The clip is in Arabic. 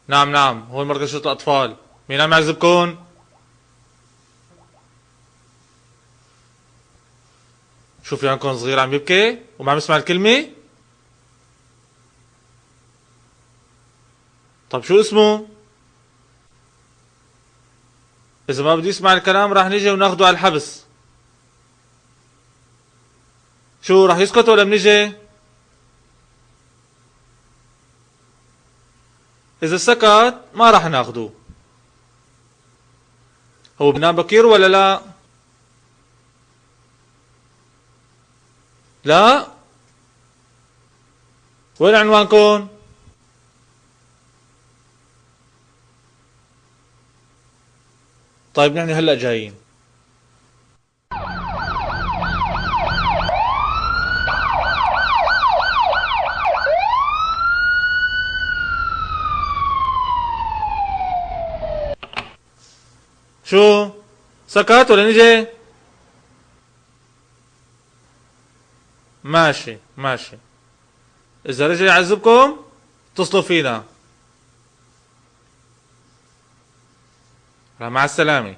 نعم نعم، هون مركز شرطة الأطفال. مين عم يعذبكن؟ شو في عندكم صغير عم يبكي وما عم يسمع الكلمة؟ طب شو اسمه؟ إذا ما بده يسمع الكلام راح نيجي وناخده على الحبس. شو راح يسكت ولا بنيجي؟ إذا سكت ما راح ناخده. هو بنام بكير ولا لا؟ لا؟ وين عنوانكم؟ طيب نحن هلأ جايين. شو؟ سكت ولا نجي؟ ماشي ماشي. إذا رجع يعذبكم اتصلوا فينا. مع السلامة.